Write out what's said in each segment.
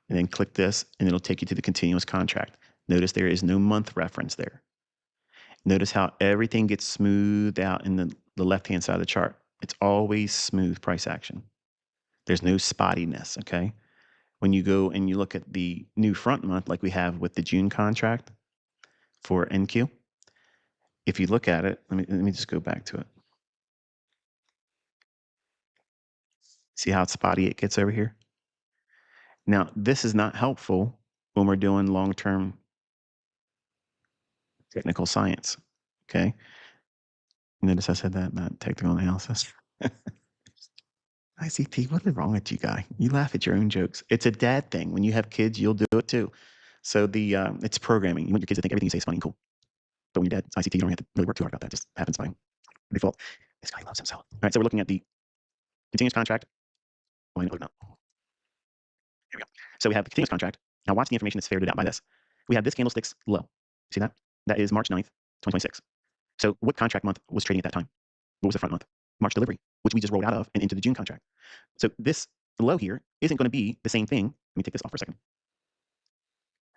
and then click this, and it'll take you to the continuous contract. Notice there is no month reference there. Notice how everything gets smoothed out in the left-hand side of the chart. It's always smooth price action. There's no spottiness, okay? When you go and you look at the new front month, like we have with the June contract for NQ, if you look at it, let me just go back to it. See how spotty it gets over here? Now, this is not helpful when we're doing long-term technical science, okay? Notice I said that, not technical analysis. ICT, what is wrong with you, guy? You laugh at your own jokes. It's a dad thing. When you have kids, you'll do it too. So it's programming. You want your kids to think everything you say is funny and cool. But when you're dad, it's ICT, you don't have to really work too hard about that. It just happens by default. This guy loves himself. All right, so we're looking at the continuous contract. Oh, no. Here we go. So we have the continuous contract. Now watch the information that's ferreted out by this. We have this candlestick's low. See that? That is March 9th, 2026. So what contract month was trading at that time? What was the front month? March delivery, which we just rolled out of and into the June contract. So this low here isn't going to be the same thing. Let me take this off for a second.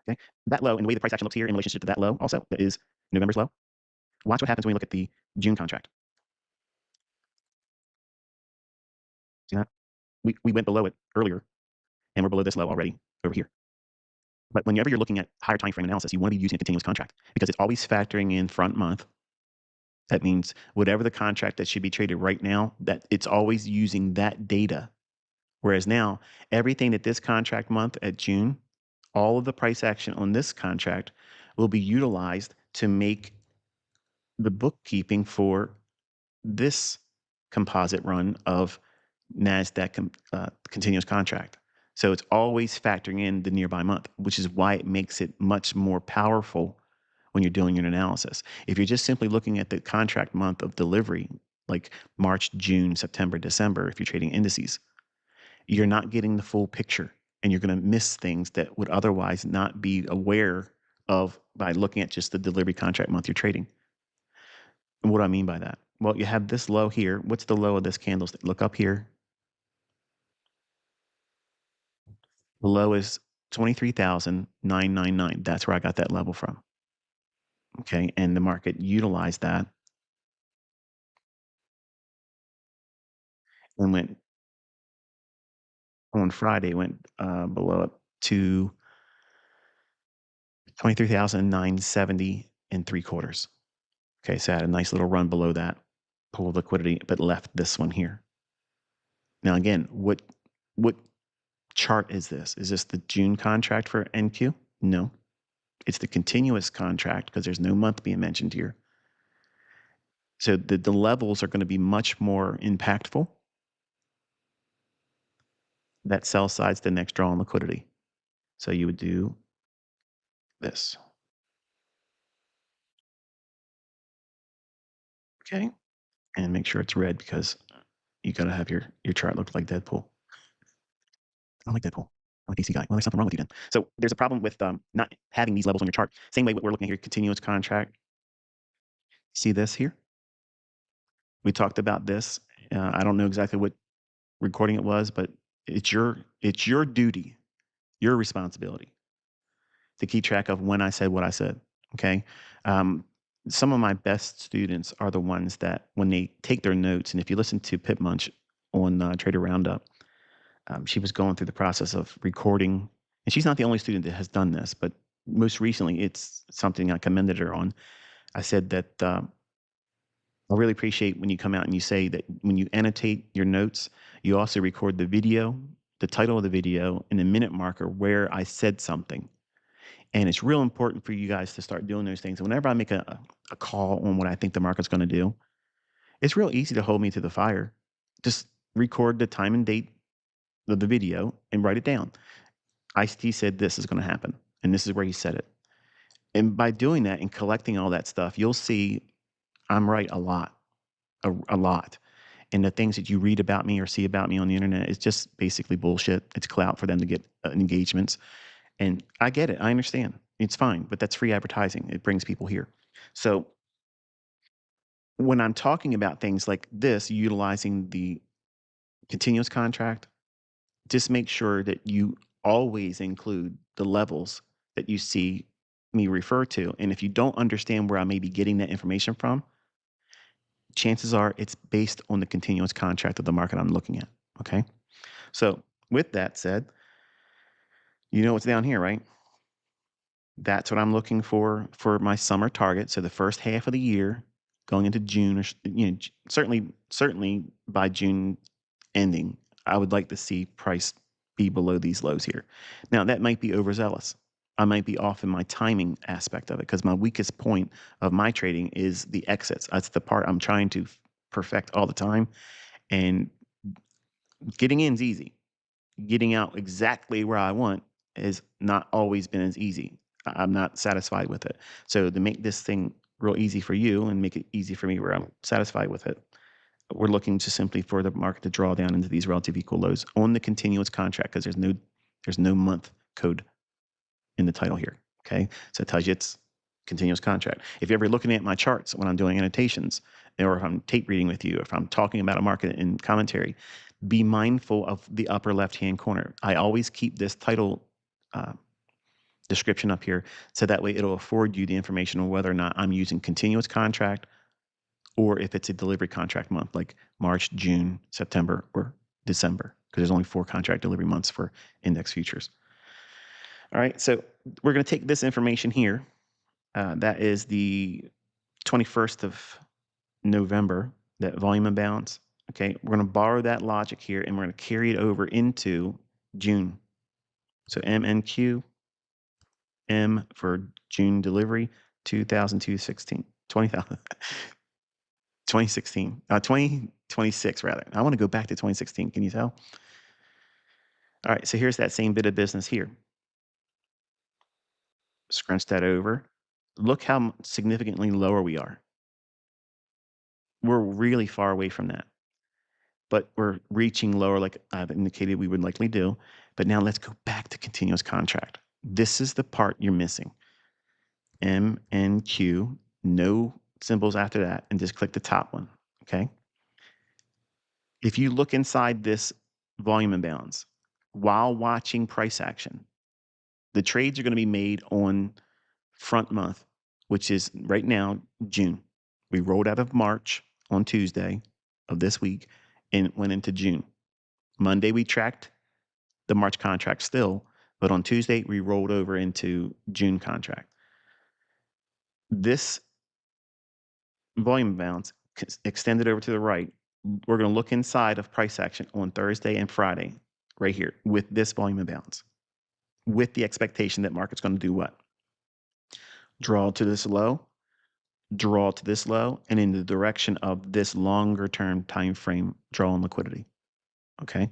Okay, that low and the way the price action looks here in relationship to that low also, that is November's low. Watch what happens when we look at the June contract. See that? We went below it earlier, and we're below this low already over here. But whenever you're looking at higher time frame analysis, you want to be using a continuous contract because it's always factoring in front month. That means whatever the contract that should be traded right now, that it's always using that data. Whereas now, everything that this contract month at June, all of the price action on this contract will be utilized to make the bookkeeping for this composite run of NASDAQ continuous contract. So it's always factoring in the nearby month, which is why it makes it much more powerful when you're doing an analysis. If you're just simply looking at the contract month of delivery, like March, June, September, December, if you're trading indices, you're not getting the full picture and you're going to miss things that would otherwise not be aware of by looking at just the delivery contract month you're trading. And what do I mean by that? Well, you have this low here. What's the low of this candlestick? Look up here. The low is 23,999. That's where I got that level from. Okay. And the market utilized that and went on Friday, went below it to 23,970 and 3/4. Okay. So I had a nice little run below that pool of liquidity, but left this one here. Now, again, what chart is this? Is this the June contract for NQ? No. It's the continuous contract because there's no month being mentioned here. So the levels are going to be much more impactful. That sell side's the next draw on liquidity. So you would do this. Okay. And make sure it's red because you got to have your chart look like Deadpool. I don't like Deadpool. I'm a DC guy. Well, there's something wrong with you then. So there's a problem with not having these levels on your chart. Same way what we're looking at here, continuous contract. See this here? We talked about this. I don't know exactly what recording it was, but it's your duty, your responsibility to keep track of when I said what I said. Okay. Some of my best students are the ones that when they take their notes, and if you listen to Pip Munch on Trader Roundup, she was going through the process of recording, and she's not the only student that has done this, but most recently, it's something I commended her on. I said that I really appreciate when you come out and you say that when you annotate your notes, you also record the video, the title of the video, and the minute marker where I said something. And it's real important for you guys to start doing those things. Whenever I make a call on what I think the market's going to do, it's real easy to hold me to the fire. Just record the time and date of the video and write it down. ICT said this is going to happen, and this is where he said it. And by doing that and collecting all that stuff, you'll see I'm right a lot, a lot. And the things that you read about me or see about me on the internet is just basically bullshit. It's clout for them to get engagements. And I get it. I understand. It's fine, but that's free advertising. It brings people here. So when I'm talking about things like this, utilizing the continuous contract, just make sure that you always include the levels that you see me refer to. And if you don't understand where I may be getting that information from, chances are it's based on the continuous contract of the market I'm looking at. Okay. So, with that said, you know what's down here, right? That's what I'm looking for my summer target. So the first half of the year, going into June, or certainly by June ending, I would like to see price be below these lows here. Now that might be overzealous. I might be off in my timing aspect of it because my weakest point of my trading is the exits. That's the part I'm trying to perfect all the time. And getting in is easy. Getting out exactly where I want has not always been as easy. I'm not satisfied with it. So to make this thing real easy for you and make it easy for me where I'm satisfied with it, we're looking to simply for the market to draw down into these relative equal lows on the continuous contract because there's no month code in the title here. Okay, so it tells you it's continuous contract. If you're ever looking at my charts when I'm doing annotations, or if I'm tape reading with you, if I'm talking about a market in commentary, be mindful of the upper left-hand corner. I always keep this title uh, description up here so that way it'll afford you the information on whether or not I'm using continuous contract or if it's a delivery contract month like March, June, September, or December, because there's only 4 contract delivery months for index futures. All right, so we're going to take this information here. That is the 21st of November, that volume imbalance. Okay, we're going to borrow that logic here and we're going to carry it over into June. So MNQ, M for June delivery, 2016, 2026 rather. I want to go back to 2016. Can you tell? All right, so here's that same bit of business here. Scrunch that over. Look how significantly lower we are. We're really far away from that, but we're reaching lower like I've indicated we would likely do. But now let's go back to continuous contract. This is the part you're missing. M, N, Q, no symbols after that, and just click the top one, okay? If you look inside this volume imbalance while watching price action, the trades are going to be made on front month, which is right now, June. We rolled out of March on Tuesday of this week and went into June. Monday, we tracked the March contract still, but on Tuesday, we rolled over into June contract. This volume bounce extended over to the right. We're going to look inside of price action on Thursday and Friday, right here, with this volume imbalance, with the expectation that market's going to do what? Draw to this low, draw to this low, and in the direction of this longer term time frame draw on liquidity. Okay.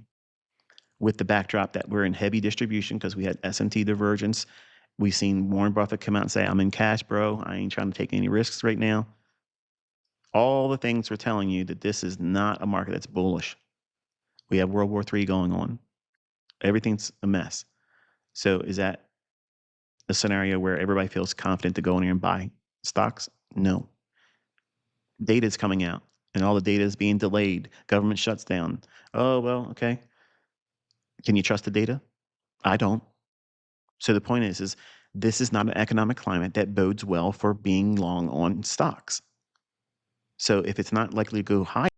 With the backdrop that we're in heavy distribution because we had S&T divergence. We've seen Warren Buffett come out and say, I'm in cash, bro. I ain't trying to take any risks right now. All the things are telling you that this is not a market that's bullish. We have World War III going on. Everything's a mess. So is that a scenario where everybody feels confident to go in here and buy stocks? No. Data is coming out and all the data is being delayed. Government shuts down. Oh, well, okay. Can you trust the data? I don't. So the point is this is not an economic climate that bodes well for being long on stocks. So if it's not likely to go higher,